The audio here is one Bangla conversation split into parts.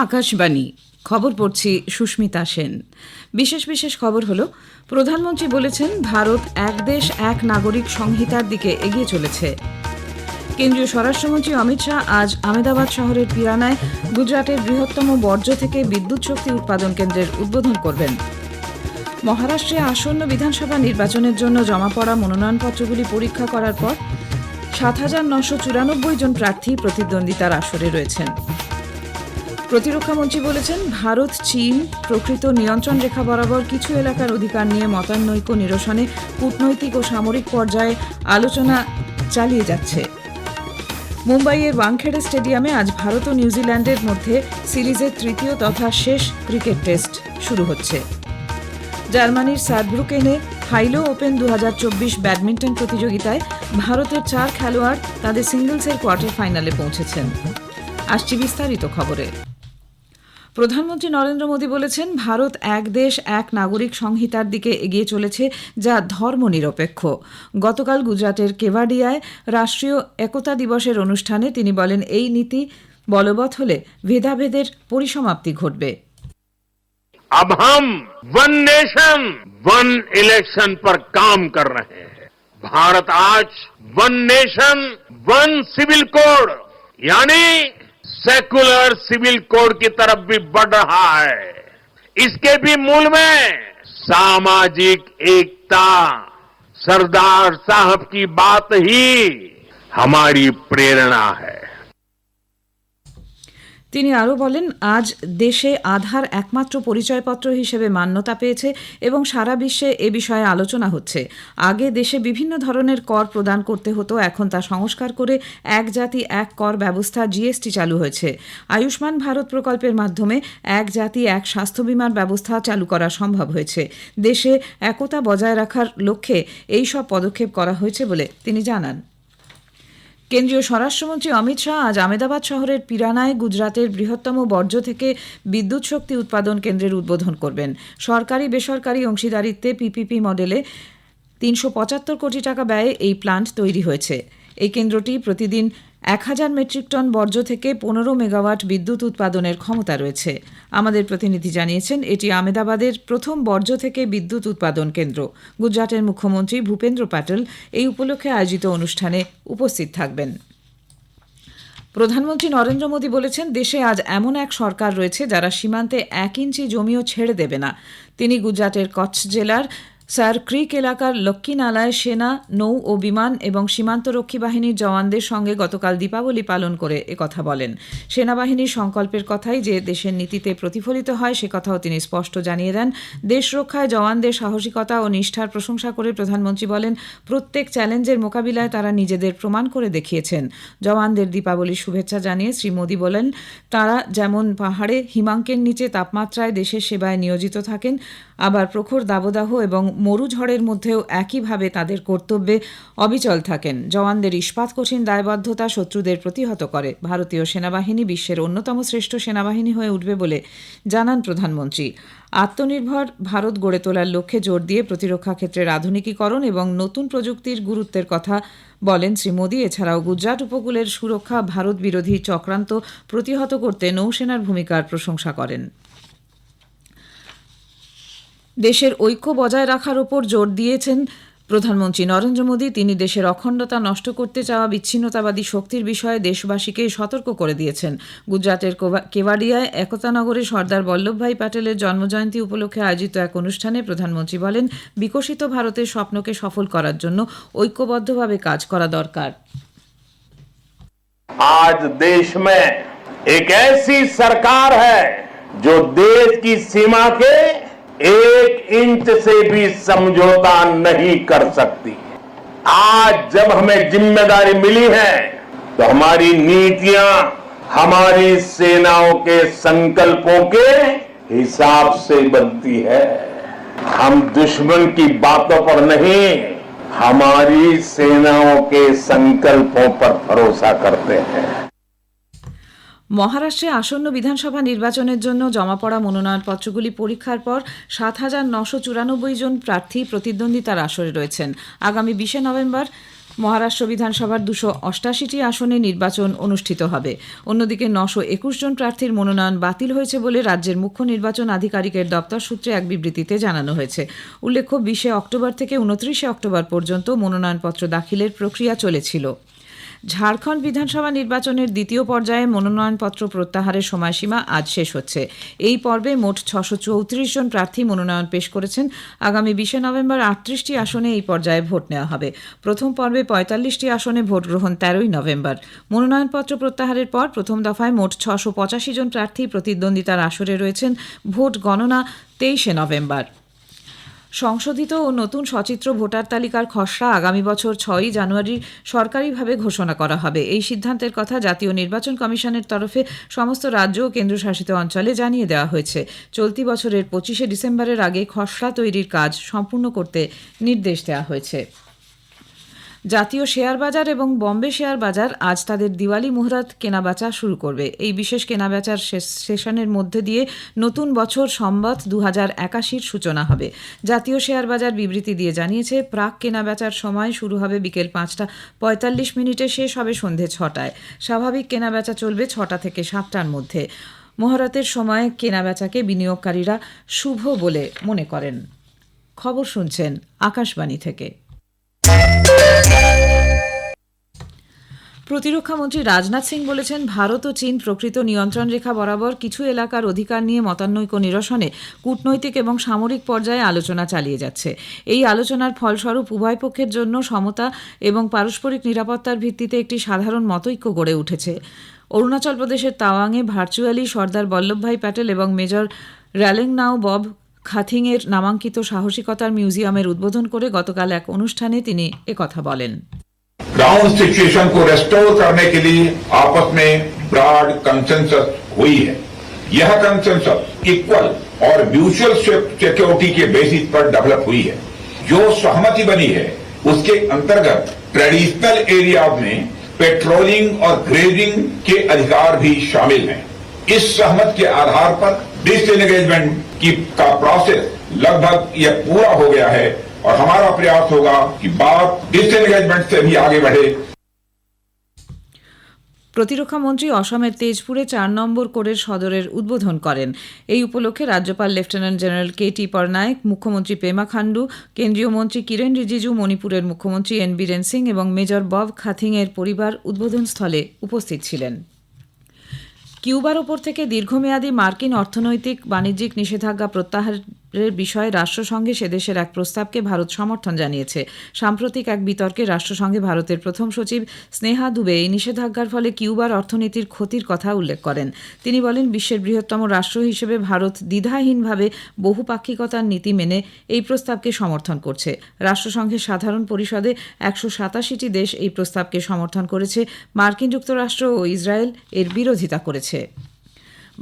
আকাশবাণী খবর পড়ছি সুস্মিতা সেন। বিশেষ বিশেষ খবর হলো, প্রধানমন্ত্রী বলেছেন ভারত এক দেশ এক নাগরিক সংহিতার দিকে এগিয়ে চলেছে। কেন্দ্রীয় স্বরাষ্ট্রমন্ত্রী অমিত শাহ আজ আহমেদাবাদ শহরের পিরানায় গুজরাটের বৃহত্তম বর্জ্য থেকে বিদ্যুৎ শক্তি উৎপাদন কেন্দ্রের উদ্বোধন করবেন। মহারাষ্ট্রে আসন্ন বিধানসভা নির্বাচনের জন্য জমা পড়া মনোনয়নপত্রগুলি পরীক্ষা করার পর ৭,৯৯৪ জন প্রার্থী প্রতিদ্বন্দ্বিতার আসরে রয়েছেন। প্রতিরক্ষামন্ত্রী বলেছেন ভারত চীন প্রকৃত নিয়ন্ত্রণ রেখা বরাবর কিছু এলাকার অধিকার নিয়ে মতানৈক্য নিরসনে কূটনৈতিক ও সামরিক পর্যায়ে আলোচনা চালিয়ে যাচ্ছে। মুম্বাইয়ের ওয়াংখেড়ে স্টেডিয়ামে আজ ভারত ও নিউজিল্যান্ডের মধ্যে সিরিজের তৃতীয় তথা শেষ ক্রিকেট টেস্ট শুরু হচ্ছে। জার্মানির সারব্রুকেনে হাইলো ওপেন 2024 ব্যাডমিন্টন প্রতিযোগিতায় ভারতের 4 খেলোয়াড় তাদের সিঙ্গলসের কোয়ার্টার ফাইনালে পৌঁছেছেন। আসছি বিস্তারিত খবরে। প্রধানমন্ত্রী নরেন্দ্র মোদী বলেছেন ভারত এক দেশ এক নাগরিক সংহিতার দিকে এগিয়ে চলেছে, যা ধর্মনিরপেক্ষ। গতকাল গুজরাটের কেভাডিয়ায় রাষ্ট্রীয় একতা দিবসের অনুষ্ঠানে তিনি বলেন এই নীতি বলবৎ হলে ভেদাভেদের পরিসমাপ্তি ঘটবে। अब हम वन नेशन वन इलेक्शन पर काम कर रहे हैं। भारत आज one nation one civil code यानी सेकुलर सिविल कोड की तरफ भी बढ़ रहा है। इसके भी मूल में सामाजिक एकता, सरदार साहब की बात ही हमारी प्रेरणा है। তিনি আরও বলেন আজ দেশে আধার একমাত্র পরিচয়পত্র হিসেবে মান্যতা পেয়েছে এবং সারা বিশ্বে এ বিষয়ে আলোচনা হচ্ছে। আগে দেশে বিভিন্ন ধরনের কর প্রদান করতে হতো, এখন তা সংস্কার করে এক জাতি এক কর ব্যবস্থা জিএসটি চালু হয়েছে। আয়ুষ্মান ভারত প্রকল্পের মাধ্যমে এক জাতি এক স্বাস্থ্য বীমার ব্যবস্থা চালু করা সম্ভব হয়েছে। দেশে একতা বজায় রাখার লক্ষ্যে এই সব পদক্ষেপ করা হয়েছে বলে তিনি জানান। কেন্দ্রীয় স্বরাষ্ট্রমন্ত্রী অমিত শাহ আজ আহমেদাবাদ শহরের পিরানায় গুজরাটের বৃহত্তম বর্জ্য থেকে বিদ্যুৎ শক্তি উৎপাদন কেন্দ্রের উদ্বোধন করবেন। সরকারি বেসরকারি অংশীদারিত্বে পিপিপি মডেলে ৩৭৫ কোটি টাকা ব্যয়ে এই প্লান্ট তৈরি হয়েছে। এই কেন্দ্রটি প্রতিদিন ১,০০০ মেট্রিক টন বর্জ্য থেকে ১৫ মেগাওয়াট বিদ্যুৎ উৎপাদনের ক্ষমতা রয়েছে। আমাদের প্রতিনিধি জানিয়েছেন এটি আহমেদাবাদের প্রথম বর্জ্য থেকে বিদ্যুৎ উৎপাদন কেন্দ্র। গুজরাটের মুখ্যমন্ত্রী ভূপেন্দ্র প্যাটেল এই উপলক্ষে আয়োজিত অনুষ্ঠানে উপস্থিত থাকবেন। প্রধানমন্ত্রী নরেন্দ্র মোদী বলেছেন দেশে আজ এমন এক সরকার রয়েছে যারা সীমান্তে ১ ইঞ্চি জমিও ছেড়ে দেবে না। তিনি গুজরাটের কচ্ছ জেলার সার ক্রিক এলাকার লক্ষ্মীনালায় সেনা, নৌ ও বিমান এবং সীমান্তরক্ষী বাহিনীর জওয়ানদের সঙ্গে গতকাল দীপাবলি পালন করে একথা বলেন। সেনাবাহিনীর সংকল্পের কথাই যে দেশের নীতিতে প্রতিফলিত হয় সে কথাও তিনি স্পষ্ট জানিয়ে দেন। দেশ রক্ষায় জওয়ানদের সাহসিকতা ও নিষ্ঠার প্রশংসা করে প্রধানমন্ত্রী বলেন প্রত্যেক চ্যালেঞ্জের মোকাবিলায় তারা নিজেদের প্রমাণ করে দেখিয়েছেন। জওয়ানদের দীপাবলির শুভেচ্ছা জানিয়ে শ্রী মোদী বলেন তারা যেমন পাহাড়ে হিমাঙ্কের নিচে তাপমাত্রায় দেশের সেবায় নিয়োজিত থাকেন, আবার প্রখর দাবদাহ এবং মরুঝড়ের মধ্যেও একইভাবে তাদের কর্তব্যে অবিচল থাকেন। জওয়ানদের ইস্পাত কঠিন দায়বদ্ধতা শত্রুদের প্রতিহত করে। ভারতীয় সেনাবাহিনী বিশ্বের অন্যতম শ্রেষ্ঠ সেনাবাহিনী হয়ে উঠবে বলে জানান প্রধানমন্ত্রী। আত্মনির্ভর ভারত গড়ে তোলার লক্ষ্যে জোর দিয়ে প্রতিরক্ষা ক্ষেত্রের আধুনিকীকরণ এবং নতুন প্রযুক্তির গুরুত্বের কথা বলেন শ্রী মোদী। এছাড়াও গুজরাট উপকূলের সুরক্ষা, ভারত বিরোধী চক্রান্ত প্রতিহত করতে নৌসেনার ভূমিকার প্রশংসা করেন। দেশের ঐক্য বজায় রাখার ওপর জোর দিয়েছেন প্রধানমন্ত্রী নরেন্দ্র মোদী। তিনি দেশের অখণ্ডতা নষ্ট করতে চাওয়া বিচ্ছিন্নতাবাদী শক্তির বিষয়ে দেশবাসীকে সতর্ক করে দিয়েছেন। গুজরাটের কেভাডিয়ায় একতানগরে সর্দার বল্লভভাই প্যাটেলের জন্মজয়ন্তী উপলক্ষে আয়োজিত এক অনুষ্ঠানে প্রধানমন্ত্রী বলেন বিকশিত ভারতের স্বপ্নকে সফল করার জন্য ঐক্যবদ্ধভাবে কাজ করা দরকার। आज देश में एक ऐसी सरकार है जो देश की सीमा के 1 इंच से भी समझौता नहीं कर सकती। आज जब हमें जिम्मेदारी मिली है तो हमारी नीतियां हमारी सेनाओं के संकल्पों के हिसाब से बनती है। हम दुश्मन की बातों पर नहीं, हमारी सेनाओं के संकल्पों पर भरोसा करते हैं। মহারাষ্ট্রে আসন্ন বিধানসভা নির্বাচনের জন্য জমা পড়া মনোনয়নপত্রগুলি পরীক্ষার পর ৭,৯৯৪ জন প্রার্থী প্রতিদ্বন্দ্বিতার আসরে রয়েছেন। আগামী ২০ নভেম্বর মহারাষ্ট্র বিধানসভার 288টি আসনে নির্বাচন অনুষ্ঠিত হবে। অন্যদিকে 921 জন প্রার্থীর মনোনয়ন বাতিল হয়েছে বলে রাজ্যের মুখ্য নির্বাচন আধিকারিকের দপ্তর সূত্রে এক বিবৃতিতে জানানো হয়েছে। উল্লেখ্য 20 অক্টোবর থেকে 29 অক্টোবর পর্যন্ত মনোনয়নপত্র দাখিলের প্রক্রিয়া চলেছিল। ঝাড়খণ্ড বিধানসভা নির্বাচনের দ্বিতীয় পর্যায়ে মনোনয়নপত্র প্রত্যাহারের সময়সীমা আজ শেষ হচ্ছে। এই পর্বে মোট 634 জন প্রার্থী মনোনয়ন পেশ করেছেন। আগামী 20 নভেম্বর 38টি আসনে এই পর্যায়ে ভোট নেওয়া হবে। প্রথম পর্বে 45টি আসনে ভোট গ্রহণ 13 নভেম্বর। মনোনয়নপত্র প্রত্যাহারের পর প্রথম দফায় মোট 685 জন প্রার্থী প্রতিদ্বন্দ্বিতার আসরে রয়েছেন। ভোট গণনা 23 নভেম্বর। সংশোধিত ও নতুন সচিত্র ভোটার তালিকার খসড়া আগামী বছর 6 জানুয়ারি সরকারিভাবে ঘোষণা করা হবে। এই সিদ্ধান্তের কথা জাতীয় নির্বাচন কমিশনের তরফে সমস্ত রাজ্য ও কেন্দ্রশাসিত অঞ্চলে জানিয়ে দেওয়া হয়েছে। চলতি বছরের 25 ডিসেম্বরের আগে খসড়া তৈরির কাজ সম্পূর্ণ করতে নির্দেশ দেওয়া হয়েছে। জাতীয় শেয়ার বাজার এবং বম্বে শেয়ার বাজার আজ তাদের দিওয়ালি মুহূর্ত কেনাবেচা শুরু করবে। এই বিশেষ কেনাবেচার সেশনের মধ্যে দিয়ে নতুন বছর সম্বত 2081 সূচনা হবে। জাতীয় শেয়ার বাজার বিবৃতি দিয়ে জানিয়েছে, প্রাক কেনাবেচার সময় শুরু হবে বিকেল 5:45, শেষ হবে সন্ধে 6টায়। স্বাভাবিক কেনাবেচা চলবে 6টা থেকে 7টার মধ্যে। মুহূর্তের সময় কেনাবেচাকে বিনিয়োগকারীরা শুভ বলে মনে করেন। খবর শুনছেন আকাশবাণী থেকে। প্রতিরক্ষামন্ত্রী রাজনাথ সিং বলেছেন, ভারত ও চীন প্রকৃত নিয়ন্ত্রণ রেখা বরাবর কিছু এলাকার অধিকার নিয়ে মতানৈক্য নিরসনে কূটনৈতিক এবং সামরিক পর্যায়ে আলোচনা চালিয়ে যাচ্ছে। এই আলোচনার ফলস্বরূপ উভয় পক্ষের জন্য সমতা এবং পারস্পরিক নিরাপত্তার ভিত্তিতে একটি সাধারণ মতৈক্য গড়ে উঠেছে। অরুণাচল প্রদেশের তাওয়াংয়ে ভার্চুয়ালি সর্দার বল্লভভাই প্যাটেল এবং মেজর র্যালেংনাও বব খাথিংয়ের নামাঙ্কিত সাহসিকতার মিউজিয়ামের উদ্বোধন করে গতকাল এক অনুষ্ঠানে তিনি একথা বলেন। ग्राउंड सिचुएशन को रेस्टोर करने के लिए आपस में ब्रॉड कंसेंसस हुई है। यह कंसेंसस इक्वल और म्यूचुअल सिक्योरिटी के बेसिस पर डेवलप हुई है। जो सहमति बनी है उसके अंतर्गत ट्रेडिशनल एरियाज में पेट्रोलिंग और ग्रेजिंग के अधिकार भी शामिल हैं। इस सहमत के आधार पर डिसएंगेजमेंट का प्रोसेस लगभग यह पूरा हो गया है और हमारा प्रयास होगा कि बात डिसएंगेजमेंट से भी आगे बढ़े। প্রতিরক্ষামন্ত্রী অসমের তেজপুরে 4 নম্বর কোরের সদরের উদ্বোধন করেন। এই উপলক্ষে রাজ্যপাল লেফটেন্যান্ট জেনারেল KT পটনায়ক, মুখ্যমন্ত্রী পেমা খান্ডু, কেন্দ্রীয় মন্ত্রী কিরেন রিজিজু, মণিপুরের মুখ্যমন্ত্রী এন বীরেন সিং এবং মেজর বব খাথিংয়ের পরিবার উদ্বোধনস্থলে উপস্থিত ছিলেন। কিউবার ওপর থেকে দীর্ঘমেয়াদী মার্কিন অর্থনৈতিক বাণিজ্যিক নিষেধাজ্ঞা প্রত্যাহারের বিষয়ে রাষ্ট্রসংঘে সে দেশের এক প্রস্তাবকে ভারত সমর্থন জানিয়েছে। সাম্প্রতিক এক বিতর্কে রাষ্ট্রসংঘে ভারতের প্রথম সচিব স্নেহা দুবে এই নিষেধাজ্ঞার ফলে কিউবার অর্থনীতির ক্ষতির কথা উল্লেখ করেন। তিনি বলেন, বিশ্বের বৃহত্তম রাষ্ট্র হিসেবে ভারত দ্বিধাহীনভাবে বহুপাক্ষিকতার নীতি মেনে এই প্রস্তাবকে সমর্থন করছে। রাষ্ট্রসংঘের সাধারণ পরিষদে 187টি দেশ এই প্রস্তাবকে সমর্থন করেছে। মার্কিন যুক্তরাষ্ট্র ও ইসরায়েল এর বিরোধিতা করেছে।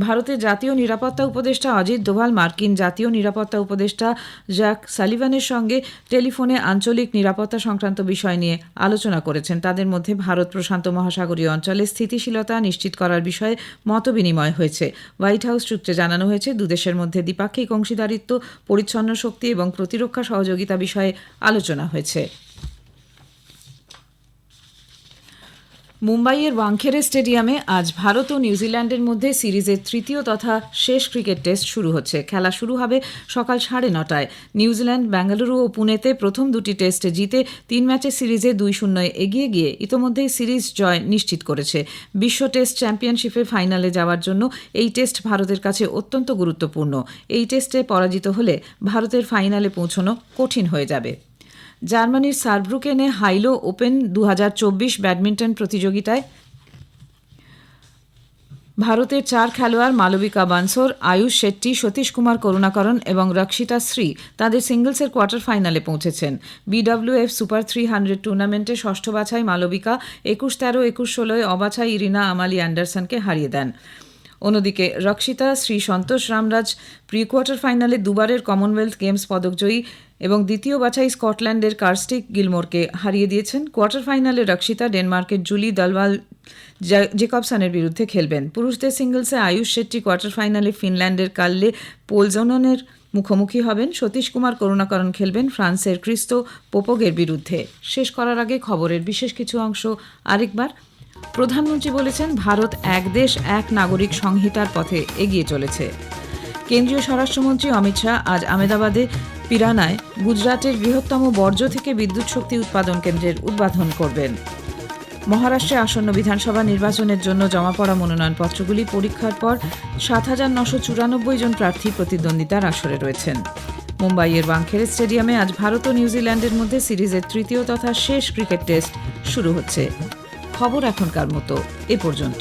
ভারতের জাতীয় নিরাপত্তা উপদেষ্টা অজিত দোভাল মার্কিন জাতীয় নিরাপত্তা উপদেষ্টা জ্যাক সালিভানের সঙ্গে টেলিফোনে আঞ্চলিক নিরাপত্তা সংক্রান্ত বিষয় নিয়ে আলোচনা করেছেন। তাদের মধ্যে ভারত প্রশান্ত মহাসাগরীয় অঞ্চলে স্থিতিশীলতা নিশ্চিত করার বিষয়ে মতবিনিময় হয়েছে। হোয়াইট হাউস সূত্রে জানানো হয়েছে, দুদেশের মধ্যে দ্বিপাক্ষিক অংশীদারিত্ব, পরিচ্ছন্ন শক্তি এবং প্রতিরক্ষা সহযোগিতা বিষয়ে আলোচনা হয়েছে। মুম্বাইয়ের ওয়াংখেড়ে স্টেডিয়ামে আজ ভারত ও নিউজিল্যান্ডের মধ্যে সিরিজের তৃতীয় তথা শেষ ক্রিকেট টেস্ট শুরু হচ্ছে। খেলা শুরু হবে সকাল 9:30টায়। নিউজিল্যান্ড বেঙ্গালুরু ও পুনেতে প্রথম দুটি টেস্ট জিতে 3 ম্যাচের সিরিজে 2-0 এগিয়ে গিয়ে ইতোমধ্যেই সিরিজ জয় নিশ্চিত করেছে। বিশ্ব টেস্ট চ্যাম্পিয়নশিপের ফাইনালে যাওয়ার জন্য এই টেস্ট ভারতের কাছে অত্যন্ত গুরুত্বপূর্ণ। এই টেস্টে পরাজিত হলে ভারতের ফাইনালে পৌঁছানো কঠিন হয়ে যাবে। জার্মানির সারব্রুকেনে হাইলো ওপেন 2024 ব্যাডমিন্টন প্রতিযোগিতায় ভারতের 4 খেলোয়াড় মালবিকা বানসোর, আয়ুষ শেট্টি, সতীশ কুমার করুণাকরণ এবং রক্ষিতা শ্রী তাদের সিঙ্গলসের কোয়ার্টার ফাইনালে পৌঁছেছেন। BWF সুপার 300 টুর্নামেন্টে ষষ্ঠ বাছাই মালবিকা 21-13, 21-16 অবাছাই ইরিনা আমালি অ্যান্ডারসনকে হারিয়ে দেন। অন্যদিকে রক্ষিতা শ্রী সন্তোষ রামরাজ প্রি কোয়ার্টার ফাইনালে দুবারের কমনওয়েলথ গেমস পদকজয়ী এবং দ্বিতীয় বাছাই স্কটল্যান্ডের কার্স্টিক গিলমোরকে হারিয়ে দিয়েছেন। কোয়ার্টার ফাইনালে রক্ষিতা ডেনমার্কের জুলি দলওয়াল জেকবসনের বিরুদ্ধে খেলবেন। পুরুষদের সিঙ্গলসে আয়ুষ শেট্টি কোয়ার্টার ফাইনালে ফিনল্যান্ডের কাল্লে পোলজোননের মুখোমুখি হবেন সতীশ কুমার করুণাকরণ, খেলবেন ফ্রান্সের ক্রিস্তো পোপোগের বিরুদ্ধে। শেষ করার আগে খবরের বিশেষ কিছু অংশ আরেকবার। প্রধানমন্ত্রী বলেছেন, ভারত এক দেশ এক নাগরিক সংহিতার পথে এগিয়ে চলেছে। কেন্দ্রীয় স্বরাষ্ট্রমন্ত্রী অমিত শাহ আজ আহমেদাবাদে পিরানায় গুজরাটের বৃহত্তম বর্জ্য থেকে বিদ্যুৎ শক্তি উৎপাদন কেন্দ্রের উদ্বোধন করবেন। মহারাষ্ট্রে আসন্ন বিধানসভা নির্বাচনের জন্য জমা পড়া মনোনয়নপত্রগুলি পরীক্ষার পর ৭,৯৯৪ জন প্রার্থী প্রতিদ্বন্দ্বিতার আসরে রয়েছেন। মুম্বাইয়ের ওয়াংখেড়ে স্টেডিয়ামে আজ ভারত ও নিউজিল্যান্ডের মধ্যে সিরিজের তৃতীয় তথা শেষ ক্রিকেট টেস্ট শুরু হচ্ছে। খবর এখনকার মতো এ পর্যন্ত।